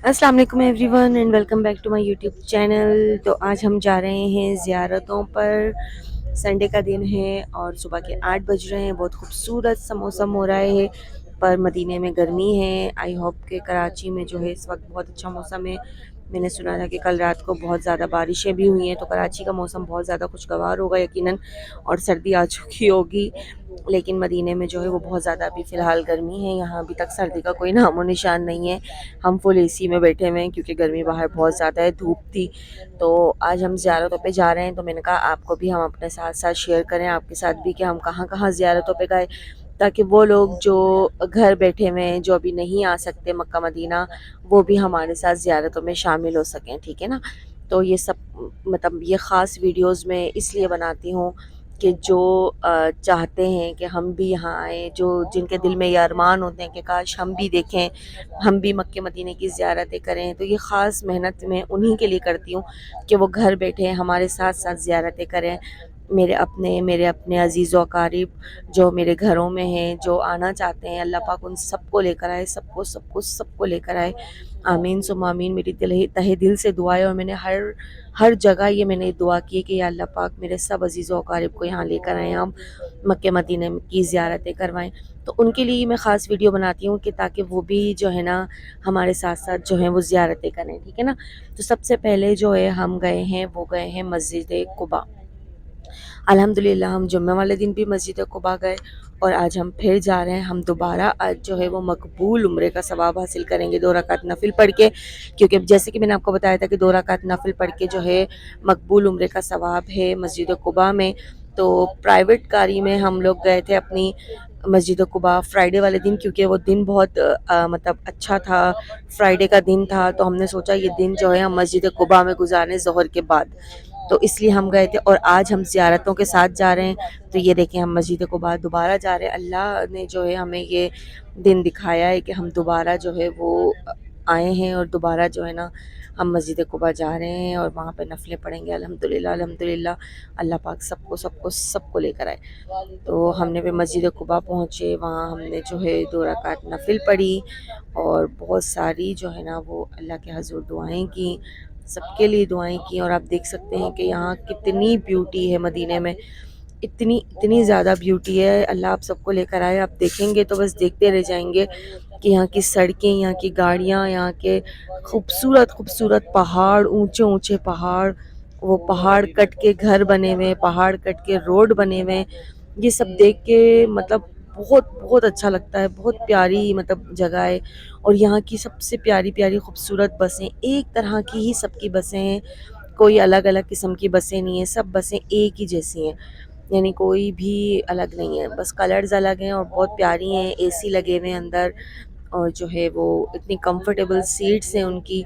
السلام علیکم everyone and welcome back to my YouTube channel. تو آج ہم جا رہے ہیں زیارتوں پر۔ سنڈے کا دن ہے اور صبح کے 8 بج رہے ہیں۔ بہت خوبصورت سا موسم ہو رہا ہے، پر مدینے میں گرمی ہے۔ آئی ہوپ کہ کراچی میں جو ہے اس وقت بہت اچھا موسم ہے۔ میں نے سنا تھا کہ کل رات کو بہت زیادہ بارشیں بھی ہوئی ہیں، تو کراچی کا موسم بہت زیادہ خوشگوار ہوگا یقیناً، اور سردی آ چکی ہوگی۔ لیکن مدینے میں جو ہے وہ بہت زیادہ ابھی فی الحال گرمی ہے۔ یہاں ابھی تک سردی کا کوئی نام و نشان نہیں ہے۔ ہم فل اے سی میں بیٹھے ہوئے ہیں کیونکہ گرمی باہر بہت زیادہ ہے، دھوپ تھی۔ تو آج ہم زیارتوں پہ جا رہے ہیں، تو میں نے کہا آپ کو بھی ہم اپنے ساتھ ساتھ شیئر کریں، آپ کے ساتھ بھی، کہ ہم کہاں کہاں زیارتوں پہ گئے، تاکہ وہ لوگ جو گھر بیٹھے ہوئے ہیں، جو ابھی نہیں آ سکتے مکہ مدینہ، وہ بھی ہمارے ساتھ زیارتوں میں شامل ہو سکیں، ٹھیک ہے نا۔ تو یہ سب مطلب یہ خاص ویڈیوز میں اس لیے بناتی ہوں کہ جو چاہتے ہیں کہ ہم بھی یہاں آئیں، جو جن کے دل میں یہ ارمان ہوتے ہیں کہ کاش ہم بھی دیکھیں، ہم بھی مکہ مدینے کی زیارتیں کریں، تو یہ خاص محنت میں انہی کے لیے کرتی ہوں کہ وہ گھر بیٹھے ہمارے ساتھ ساتھ زیارتیں کریں۔ میرے اپنے عزیز و اقارب جو میرے گھروں میں ہیں، جو آنا چاہتے ہیں، اللہ پاک ان سب کو لے کر آئے، سب کو لے کر آئے۔ آمین ثم آمین۔ میری تہہ دل سے دعا ہے، اور میں نے ہر جگہ یہ میں نے دعا کی کہ یا اللہ پاک میرے سب عزیز و اقارب کو یہاں لے کر آئیں، ہم مکہ مدینے کی زیارتیں کروائیں۔ تو ان کے لیے میں خاص ویڈیو بناتی ہوں کہ تاکہ وہ بھی جو ہے نا ہمارے ساتھ ساتھ جو ہیں وہ زیارتیں کریں، ٹھیک ہے نا۔ تو سب سے پہلے جو ہے ہم گئے ہیں مسجد قباء۔ الحمدللہ ہم جمعہ والے دن بھی مسجد قباء گئے، اور آج ہم پھر جا رہے ہیں۔ ہم دوبارہ آج جو ہے وہ مقبول عمرے کا ثواب حاصل کریں گے 2 رکعت نفل پڑھ کے، کیونکہ جیسے کہ میں نے آپ کو بتایا تھا کہ 2 رکعت نفل پڑھ کے جو ہے مقبول عمرے کا ثواب ہے مسجد قباء میں۔ تو پرائیویٹ گاڑی میں ہم لوگ گئے تھے اپنی مسجد قباء فرائیڈے والے دن، کیونکہ وہ دن بہت مطلب اچھا تھا، فرائیڈے کا دن تھا، تو ہم نے سوچا یہ دن جو ہے ہم مسجد قباء میں گزاریں ظہر کے بعد، تو اس لیے ہم گئے تھے۔ اور آج ہم زیارتوں کے ساتھ جا رہے ہیں، تو یہ دیکھیں ہم مسجد قباء دوبارہ جا رہے ہیں۔ اللہ نے جو ہے ہمیں یہ دن دکھایا ہے کہ ہم دوبارہ جو ہے وہ آئے ہیں، اور دوبارہ جو ہے نا ہم مسجد قباء جا رہے ہیں، اور وہاں پہ نفلیں پڑھیں گے الحمدللہ۔ اللہ پاک سب کو لے کر آئے۔ تو ہم نے بھی مسجد قباء پہنچے، وہاں ہم نے جو ہے 2 رکعت نفل پڑھی، اور بہت ساری جو ہے نا وہ اللہ کے حضور دعائیں کی، سب کے لیے دعائیں کی۔ اور آپ دیکھ سکتے ہیں کہ یہاں کتنی بیوٹی ہے مدینے میں، اتنی زیادہ بیوٹی ہے۔ اللہ آپ سب کو لے کر آئے، آپ دیکھیں گے تو بس دیکھتے رہ جائیں گے کہ یہاں کی سڑکیں، یہاں کی گاڑیاں، یہاں کے خوبصورت پہاڑ، اونچے پہاڑ، وہ پہاڑ کٹ کے گھر بنے ہوئے، پہاڑ کٹ کے روڈ بنے ہوئے، یہ سب دیکھ کے مطلب بہت اچھا لگتا ہے۔ بہت پیاری مطلب جگہ ہے، اور یہاں کی سب سے پیاری خوبصورت بسیں، ایک طرح کی ہی سب کی بسیں ہیں، کوئی الگ قسم کی بسیں نہیں ہیں، سب بسیں ایک ہی جیسی ہیں، یعنی کوئی بھی الگ نہیں ہے، بس کلرز الگ ہیں، اور بہت پیاری ہیں، اے سی لگے ہوئے ہیں اندر، اور جو ہے وہ اتنی کمفرٹیبل سیٹس ہیں ان کی،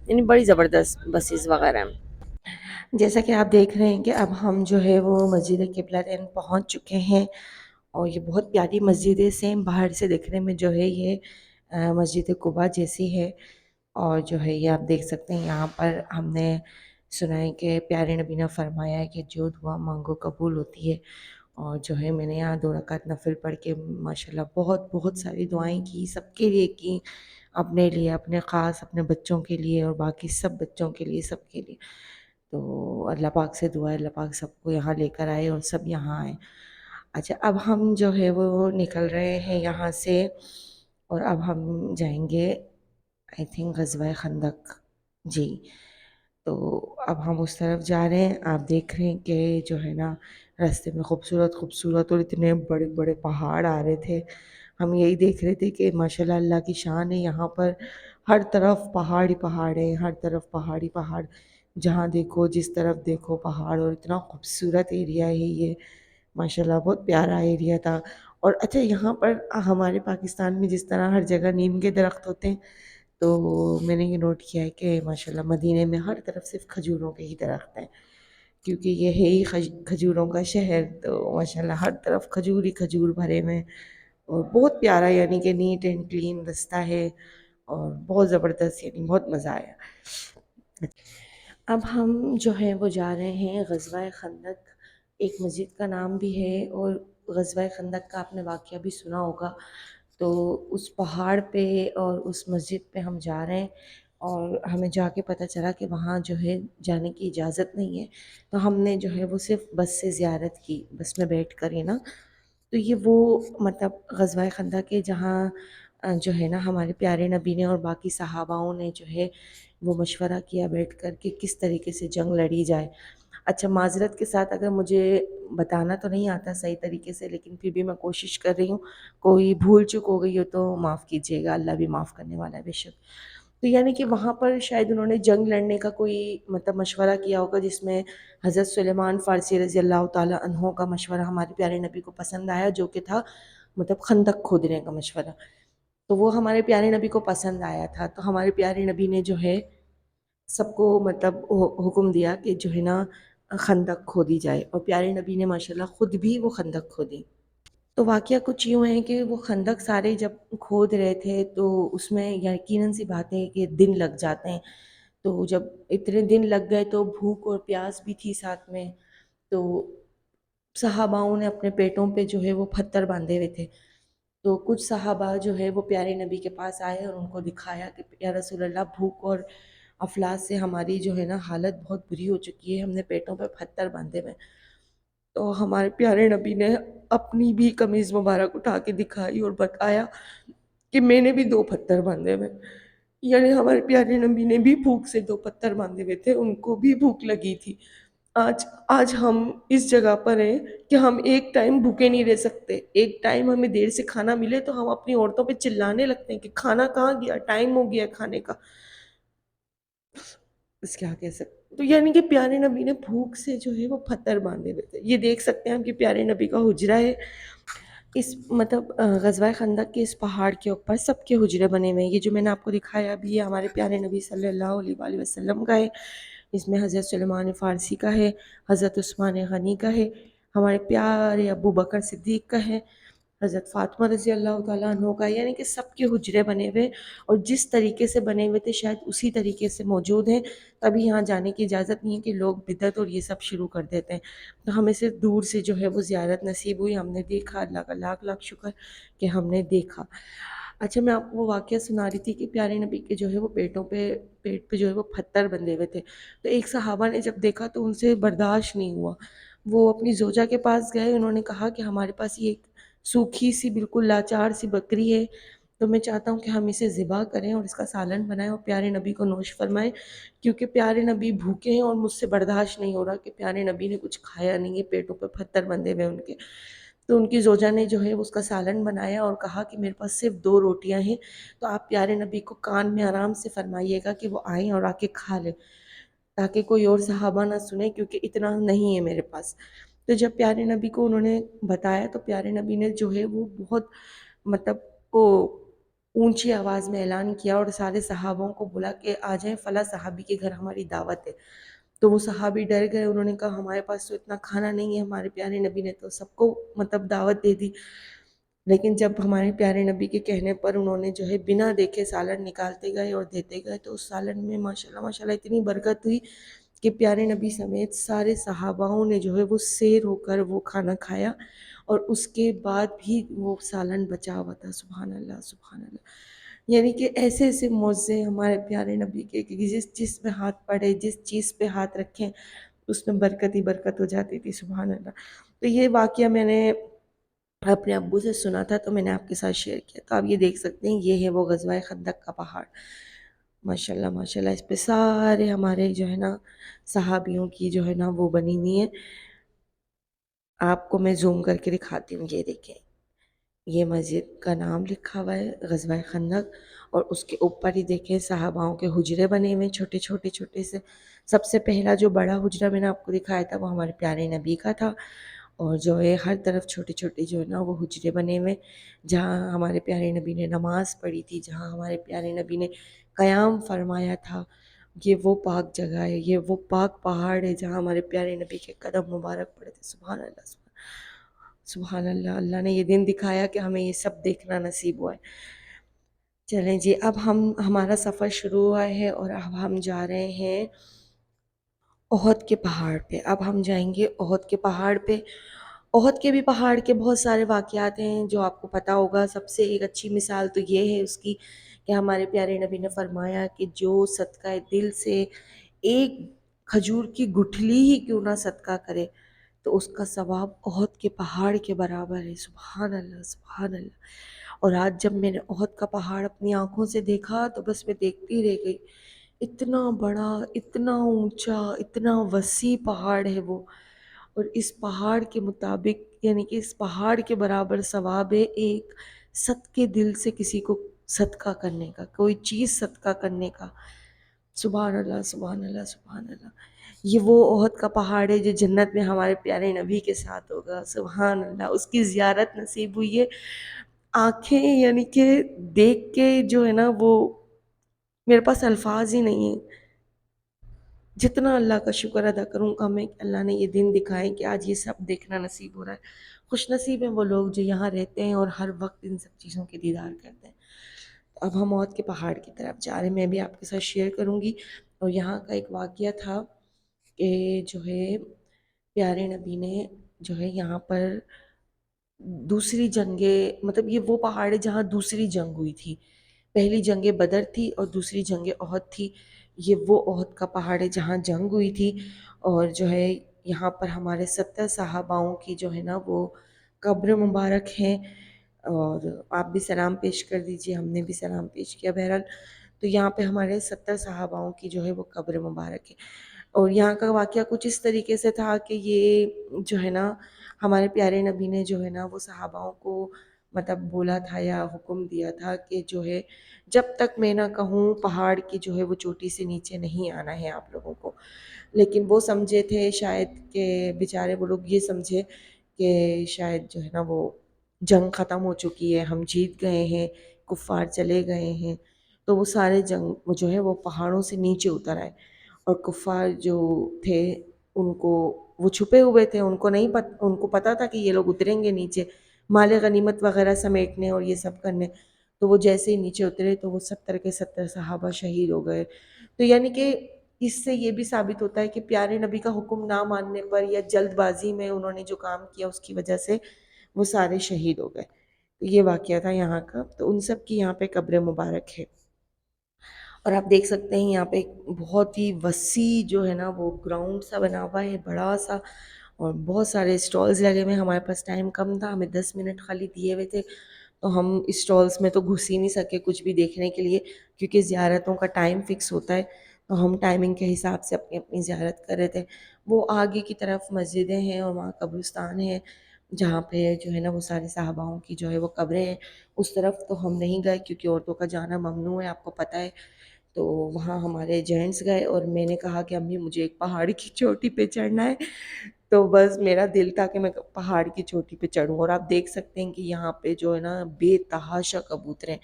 یعنی بڑی زبردست بسیز وغیرہ ہیں۔ جیسا کہ آپ دیکھ رہے ہیں کہ اب ہم جو ہے وہ مسجد قبلتین پہنچ چکے ہیں، اور یہ بہت پیاری مسجد ہے، سیم باہر سے دیکھنے میں جو ہے یہ مسجد قباء جیسی ہے، اور جو ہے یہ آپ دیکھ سکتے ہیں یہاں پر ہم نے سنا ہے کہ پیارے نبی نے فرمایا ہے کہ جو دعا مانگو قبول ہوتی ہے، اور جو ہے میں نے یہاں 2 رکعت نفل پڑھ کے ماشاءاللہ بہت ساری دعائیں کی، سب کے لیے کی، اپنے لیے، اپنے خاص اپنے بچوں کے لیے، اور باقی سب بچوں کے لیے، سب کے لیے۔ تو اللہ پاک سے دعا ہے اللہ پاک سب کو یہاں لے کر آئے اور سب یہاں آئیں۔ اچھا، اب ہم جو ہے وہ نکل رہے ہیں یہاں سے، اور اب ہم جائیں گے آئی تھنک غزوہ خندق، جی۔ تو اب ہم اس طرف جا رہے ہیں، آپ دیکھ رہے ہیں کہ جو ہے نا راستے میں خوبصورت اور اتنے بڑے پہاڑ آ رہے تھے، ہم یہی دیکھ رہے تھے کہ ماشاءاللہ اللہ کی شان ہے، یہاں پر ہر طرف پہاڑ ہی پہاڑ ہیں، ہر طرف پہاڑ ہی پہاڑ، جہاں دیکھو جس طرف دیکھو پہاڑ، اور اتنا خوبصورت ایریا ہے یہ، ماشاءاللہ بہت پیارا ایریا تھا۔ اور اچھا، یہاں پر ہمارے پاکستان میں جس طرح ہر جگہ نیم کے درخت ہوتے ہیں، تو میں نے یہ نوٹ کیا ہے کہ ماشاءاللہ مدینے میں ہر طرف صرف کھجوروں کے ہی درخت ہیں، کیونکہ یہ ہے ہی کھجوروں کا شہر، تو ماشاءاللہ ہر طرف کھجور ہی کھجور بھرے ہوئے ہیں، اور بہت پیارا، یعنی کہ نیٹ اینڈ کلین رستہ ہے، اور بہت زبردست، یعنی بہت مزہ آیا۔ اب ہم جو ہے وہ جا رہے ہیں غزوہ خندق، ایک مسجد کا نام بھی ہے، اور غزوہ خندق کا آپ نے واقعہ بھی سنا ہوگا۔ تو اس پہاڑ پہ اور اس مسجد پہ ہم جا رہے ہیں، اور ہمیں جا کے پتہ چلا کہ وہاں جو ہے جانے کی اجازت نہیں ہے، تو ہم نے جو ہے وہ صرف بس سے زیارت کی، بس میں بیٹھ کر ہی نا۔ تو یہ وہ مطلب غزوہ خندق کے جہاں جو ہے نا ہمارے پیارے نبی نے اور باقی صحاباؤں نے جو ہے وہ مشورہ کیا بیٹھ کر کہ کس طریقے سے جنگ لڑی جائے۔ اچھا، معذرت کے ساتھ اگر مجھے بتانا تو نہیں آتا صحیح طریقے سے، لیکن پھر بھی میں کوشش کر رہی ہوں، کوئی بھول چک ہو گئی ہو تو معاف کیجیے گا، اللہ بھی معاف کرنے والا ہے بے شک۔ تو یعنی کہ وہاں پر شاید انہوں نے جنگ لڑنے کا کوئی مطلب مشورہ کیا ہوگا، جس میں حضرت سلیمان فارسی رضی اللہ تعالیٰ عنہ کا مشورہ ہمارے پیارے نبی کو پسند آیا، جو کہ تھا مطلب خندق کھودنے کا مشورہ۔ تو وہ ہمارے پیارے نبی کو پسند آیا تھا، تو ہمارے پیارے نبی نے جو ہے سب کو مطلب حکم دیا کہ جو ہے نا خندق کھودی جائے، اور پیارے نبی نے ماشاءاللہ خود بھی وہ خندق کھودی۔ تو واقعہ کچھ یوں ہے کہ وہ خندق سارے جب کھود رہے تھے تو اس میں یقیناً سی بات ہے کہ دن لگ جاتے ہیں، تو جب اتنے دن لگ گئے تو بھوک اور پیاس بھی تھی ساتھ میں، تو صحاباؤں نے اپنے پیٹوں پہ جو ہے وہ پتھر باندھے ہوئے تھے۔ تو کچھ صحابہ جو ہے وہ پیارے نبی کے پاس آئے اور ان کو دکھایا کہ یا رسول اللہ، بھوک اور افلاس سے ہماری جو ہے نا حالت بہت بری ہو چکی ہے، ہم نے پیٹوں پہ پتھر باندھے ہوئے۔ تو ہمارے پیارے نبی نے اپنی بھی قمیض مبارک اٹھا کے دکھائی اور بتایا کہ میں نے بھی 2 پتھر باندھے ہوئے۔ یعنی ہمارے پیارے نبی نے بھی بھوک سے 2 پتھر باندھے ہوئے تھے، ان کو بھی بھوک لگی تھی۔ آج ہم اس جگہ پر ہیں کہ ہم ایک ٹائم بھوکے نہیں رہ سکتے، ایک ٹائم ہمیں دیر سے کھانا ملے تو ہم اپنی عورتوں پہ چلانے لگتے ہیں کہ کھانا کہاں گیا، ٹائم ہو گیا کھانے کا۔ بس کیا کہہ سکتے، تو یعنی کہ پیارے نبی نے بھوک سے جو ہے وہ پتھر باندھے ہوئے تھے۔ یہ دیکھ سکتے ہیں ہم کہ پیارے نبی کا حجرہ ہے اس مطلب غزوہ خندق کے اس پہاڑ کے اوپر سب کے حجرے بنے ہوئے ہیں۔ یہ جو میں نے آپ کو دکھایا ابھی، یہ ہمارے پیارے نبی صلی اللہ علیہ وآلہ وسلم کا ہے، اس میں حضرت سلیمان فارسی کا ہے، حضرت عثمان غنی کا ہے، ہمارے پیارے ابو بکر صدیق کا ہے، حضرت فاطمہ رضی اللہ تعالیٰ عنہ کا، یعنی کہ سب کے حجرے بنے ہوئے، اور جس طریقے سے بنے ہوئے تھے شاید اسی طریقے سے موجود ہیں، تبھی یہاں جانے کی اجازت نہیں ہے کہ لوگ بدعت اور یہ سب شروع کر دیتے ہیں۔ تو ہمیں صرف دور سے جو ہے وہ زیارت نصیب ہوئی، ہم نے دیکھا، اللہ کا لاکھ لاکھ شکر کہ ہم نے دیکھا۔ اچھا، میں آپ کو وہ واقعہ سنا رہی تھی کہ پیارے نبی کے جو ہے وہ پیٹ پہ جو ہے وہ پتھر بندھے ہوئے تھے، تو ایک صحابہ نے جب دیکھا تو ان سے برداشت نہیں ہوا، وہ اپنی زوجہ کے پاس گئے، انہوں نے کہا کہ ہمارے پاس یہ ایک سوکھی سی بالکل لاچار سی بکری ہے، تو میں چاہتا ہوں کہ ہم اسے ذبح کریں اور اس کا سالن بنائیں اور پیارے نبی کو نوش فرمائیں، کیونکہ پیارے نبی بھوکے ہیں اور مجھ سے برداشت نہیں ہو رہا کہ پیارے نبی نے کچھ کھایا نہیں ہے، پیٹوں پہ پتھر بندھے ہوئے ان کے۔ تو ان کی زوجہ نے جو ہے اس کا سالن بنایا اور کہا کہ میرے پاس صرف 2 روٹیاں ہیں، تو آپ پیارے نبی کو کان میں آرام سے فرمائیے گا کہ وہ آئیں اور آ کے کھا لیں، تاکہ کوئی اور صحابہ نہ سنیں، کیونکہ اتنا نہیں ہے میرے پاس۔ تو جب پیارے نبی کو انہوں نے بتایا تو پیارے نبی نے جو ہے وہ بہت مطلب وہ اونچی آواز میں اعلان کیا اور سارے صحابوں کو بولا کہ آ جائیں، فلاں صحابی کے گھر ہماری دعوت ہے۔ تو وہ صحابی ڈر گئے، انہوں نے کہا ہمارے پاس تو اتنا کھانا نہیں ہے، ہمارے پیارے نبی نے تو سب کو مطلب دعوت دے دی۔ لیکن جب ہمارے پیارے نبی کے کہنے پر انہوں نے جو ہے بنا دیکھے سالن نکالتے گئے اور دیتے گئے، تو اس سالن میں ماشاءاللہ ماشاءاللہ اتنی برکت ہوئی کہ پیارے نبی سمیت سارے صحاباؤں نے جو ہے وہ سیر ہو کر وہ کھانا کھایا، اور اس کے بعد بھی وہ سالن بچا ہوا تھا۔ سبحان اللہ، سبحان اللہ۔ یعنی کہ ایسے ایسے معجزے ہمارے پیارے نبی کے کہ جس چیز پہ ہاتھ پڑے، جس چیز پہ ہاتھ رکھیں اس میں برکت ہی برکت ہو جاتی تھی۔ سبحان اللہ۔ تو یہ واقعہ میں نے اپنے ابو سے سنا تھا، تو میں نے آپ کے ساتھ شیئر کیا۔ تو آپ یہ دیکھ سکتے ہیں، یہ ہے وہ غزوہ خندق کا پہاڑ، ماشاءاللہ ماشاءاللہ، اس پہ سارے ہمارے جو ہے نا صحابیوں کی جو ہے نا وہ بنی ہوئی ہیں۔ آپ کو میں زوم کر کے دکھاتی ہوں، یہ دیکھیں، یہ مسجد کا نام لکھا ہوا ہے غزوہ خندق، اور اس کے اوپر ہی دیکھیں صحاباؤں کے حجرے بنے ہوئے چھوٹے چھوٹے چھوٹے سے۔ سب سے پہلا جو بڑا حجرہ میں نے آپ کو دکھایا تھا وہ ہمارے پیارے نبی کا تھا، اور جو ہے ہر طرف چھوٹے چھوٹے جو ہے نا وہ حجرے بنے ہوئے، جہاں ہمارے پیارے نبی نے نماز پڑھی تھی، جہاں ہمارے پیارے نبی نے قیام فرمایا تھا۔ یہ وہ پاک جگہ ہے، یہ وہ پاک پہاڑ ہے جہاں ہمارے پیارے نبی کے قدم مبارک پڑے تھے۔ سبحان اللہ، سبحان اللہ، اللہ نے یہ دن دکھایا کہ ہمیں یہ سب دیکھنا نصیب ہوا ہے۔ چلیں جی، اب ہمارا سفر شروع ہوا ہے اور اب ہم جا رہے ہیں احد کے پہاڑ پہ۔ اب ہم جائیں گے احد کے پہاڑ پہ۔ احد کے بھی پہاڑ کے بہت سارے واقعات ہیں جو آپ کو پتہ ہوگا۔ سب سے ایک اچھی مثال تو یہ ہے اس کی کہ ہمارے پیارے نبی نے فرمایا کہ جو صدقہ دل سے ایک کھجور کی گٹھلی ہی کیوں نہ صدقہ کرے تو اس کا ثواب احد کے پہاڑ کے برابر ہے۔ سبحان اللہ، سبحان اللہ۔ اور آج جب میں نے احد کا پہاڑ اپنی آنکھوں سے دیکھا تو بس میں دیکھتی رہ گئی، اتنا بڑا، اتنا اونچا، اتنا وسیع پہاڑ ہے وہ، اور اس پہاڑ کے مطابق یعنی کہ اس پہاڑ کے برابر ثواب ہے ایک صدقے دل سے کسی کو صدقہ کرنے کا، کوئی چیز صدقہ کرنے کا۔ سبحان اللہ، سبحان اللہ، سبحان اللہ۔ یہ وہ احد کا پہاڑ ہے جو جنت میں ہمارے پیارے نبی کے ساتھ ہوگا۔ سبحان اللہ، اس کی زیارت نصیب ہوئی ہے۔ آنکھیں یعنی کہ دیکھ کے جو ہے نا وہ میرے پاس الفاظ ہی نہیں ہیں، جتنا اللہ کا شکر ادا کروں کم ہے کہ اللہ نے یہ دن دکھائے کہ آج یہ سب دیکھنا نصیب ہو رہا ہے۔ خوش نصیب ہیں وہ لوگ جو یہاں رہتے ہیں اور ہر وقت ان سب چیزوں کے دیدار کرتے ہیں۔ اب ہم احد کے پہاڑ کی طرف جا رہے ہیں، میں بھی آپ کے ساتھ شیئر کروں گی۔ اور یہاں کا ایک واقعہ تھا کہ جو ہے پیارے نبی نے جو ہے یہاں پر دوسری جنگیں، مطلب یہ وہ پہاڑ ہے جہاں دوسری جنگ ہوئی تھی، پہلی جنگ بدر تھی اور دوسری جنگ احد تھی۔ یہ وہ احد کا پہاڑ ہے جہاں جنگ ہوئی تھی، اور جو ہے یہاں پر ہمارے 70 صحاباؤں کی جو ہے نا وہ قبر مبارک ہیں، اور آپ بھی سلام پیش کر دیجئے، ہم نے بھی سلام پیش کیا بہرحال۔ تو یہاں پہ ہمارے 70 صحاباؤں کی جو ہے وہ قبر مبارک ہے۔ اور یہاں کا واقعہ کچھ اس طریقے سے تھا کہ یہ جو ہے نا ہمارے پیارے نبی نے جو ہے نا وہ صحاباؤں کو مطلب بولا تھا یا حکم دیا تھا کہ جو ہے جب تک میں نہ کہوں پہاڑ کی جو ہے وہ چوٹی سے نیچے نہیں آنا ہے آپ لوگوں کو۔ لیکن وہ سمجھے تھے شاید کہ بیچارے وہ لوگ یہ سمجھے کہ شاید جو ہے نا وہ جنگ ختم ہو چکی ہے، ہم جیت گئے ہیں، کفار چلے گئے ہیں، تو وہ سارے جنگ وہ جو ہے وہ پہاڑوں سے نیچے اتر آئے، اور کفار جو تھے ان کو وہ چھپے ہوئے تھے، ان کو نہیں ان کو پتہ تھا کہ یہ لوگ اتریں گے نیچے مال غنیمت وغیرہ سمیٹنے اور یہ سب کرنے، تو وہ جیسے ہی نیچے اترے تو وہ 70 کے 70 صحابہ شہید ہو گئے۔ تو یعنی کہ اس سے یہ بھی ثابت ہوتا ہے کہ پیارے نبی کا حکم نہ ماننے پر یا جلد بازی میں انہوں نے جو کام کیا اس کی وجہ سے وہ سارے شہید ہو گئے۔ تو یہ واقعہ تھا یہاں کا، تو ان سب کی یہاں پہ قبر مبارک ہے۔ اور آپ دیکھ سکتے ہیں یہاں پہ ایک بہت ہی وسیع جو ہے نا وہ گراؤنڈ سا بنا ہوا ہے، بڑا سا، اور بہت سارے اسٹالز لگے ہوئے ہیں۔ ہمارے پاس ٹائم کم تھا، ہمیں 10 منٹ خالی دیے ہوئے تھے، تو ہم اسٹالز میں تو گھس ہی نہیں سکے کچھ بھی دیکھنے کے لیے، کیونکہ زیارتوں کا ٹائم فکس ہوتا ہے، تو ہم ٹائمنگ کے حساب سے اپنی اپنی زیارت کر رہے تھے۔ وہ آگے کی طرف مسجدیں ہیں اور وہاں قبرستان ہے جہاں پہ جو ہے نا وہ سارے صحاباؤں کی جو ہے وہ قبریں ہیں۔ اس طرف تو ہم نہیں گئے کیونکہ عورتوں کا جانا ممنوع ہے، آپ کو پتہ ہے۔ تو وہاں ہمارے جینٹس گئے، اور میں نے کہا کہ امی مجھے ایک پہاڑ کی چوٹی پہ چڑھنا ہے، تو بس میرا دل تھا کہ میں پہاڑ کی چوٹی پہ چڑھوں۔ اور آپ دیکھ سکتے ہیں کہ یہاں پہ جو ہے نا بے تحاشا کبوتر ہیں،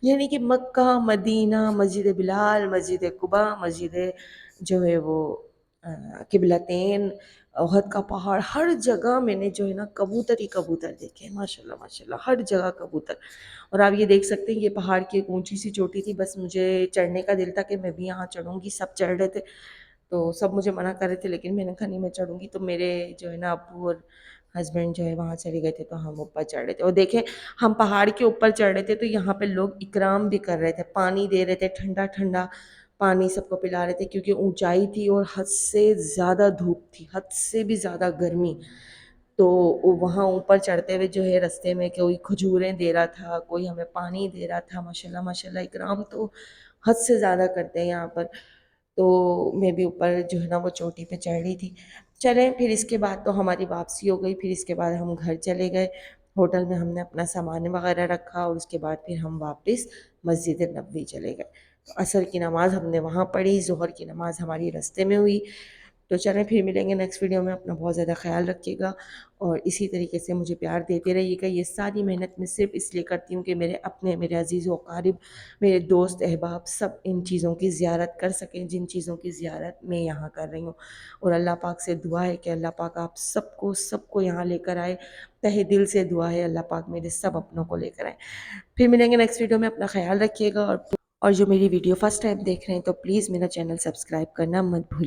یعنی کہ مکہ، مدینہ، مسجد بلال، مسجد قباء، مسجد جو ہے وہ قبلتین، احد کا پہاڑ، ہر جگہ میں نے جو ہے نا کبوتر ہی کبوتر دیکھے، ماشاءاللہ ماشاءاللہ، ہر جگہ کبوتر۔ اور آپ یہ دیکھ سکتے ہیں یہ پہاڑ کی ایک اونچی سی چوٹی تھی، بس مجھے چڑھنے کا دل تھا کہ میں بھی یہاں چڑھوں گی، سب چڑھ رہے تھے تو سب مجھے منع کر رہے تھے، لیکن میں نے کہا نہیں میں چڑھوں گی، تو میرے جو ہے نا ابو اور ہسبینڈ جو ہے وہاں چلے گئے تھے، تو ہم اوپر چڑھ رہے تھے۔ اور دیکھیں ہم پہاڑ کے اوپر چڑھ رہے تھے تو یہاں پہ لوگ اکرام بھی کر رہے تھے، پانی دے رہے تھے، ٹھنڈا ٹھنڈا پانی سب کو پلا رہے تھے، کیونکہ اونچائی تھی اور حد سے زیادہ دھوپ تھی، حد سے بھی زیادہ گرمی۔ تو وہاں اوپر چڑھتے ہوئے جو ہے رستے میں کوئی کھجوریں دے رہا تھا، کوئی ہمیں پانی دے رہا تھا، ماشاءاللہ ماشاءاللہ اکرام تو حد سے زیادہ کرتے ہیں یہاں پر۔ تو میں بھی اوپر جو ہے نا وہ چوٹی پہ چڑھ رہی تھی۔ چلیں پھر اس کے بعد تو ہماری واپسی ہو گئی، پھر اس کے بعد ہم گھر چلے گئے، ہوٹل میں ہم نے اپنا سامان وغیرہ رکھا، اور اس کے بعد پھر ہم واپس مسجد نبوی چلے گئے۔ تو عصر کی نماز ہم نے وہاں پڑھی، ظہر کی نماز ہماری رستے میں ہوئی۔ تو چلیں پھر ملیں گے نیکسٹ ویڈیو میں، اپنا بہت زیادہ خیال رکھیے گا، اور اسی طریقے سے مجھے پیار دیتے رہیے گا۔ یہ ساری محنت میں صرف اس لیے کرتی ہوں کہ میرے اپنے، میرے عزیز و اقارب، میرے دوست احباب سب ان چیزوں کی زیارت کر سکیں جن چیزوں کی زیارت میں یہاں کر رہی ہوں، اور اللہ پاک سے دعا ہے کہ اللہ پاک آپ سب کو یہاں لے کر آئے، تہہ دل سے دعا ہے اللہ پاک میرے سب اپنوں کو لے کر آئے۔ پھر ملیں گے نیکسٹ ویڈیو میں، اپنا خیال رکھیے گا، اور جو میری ویڈیو فرسٹ ٹائم دیکھ رہے ہیں تو پلیز میرا چینل سبسکرائب کرنا مت بھولیے۔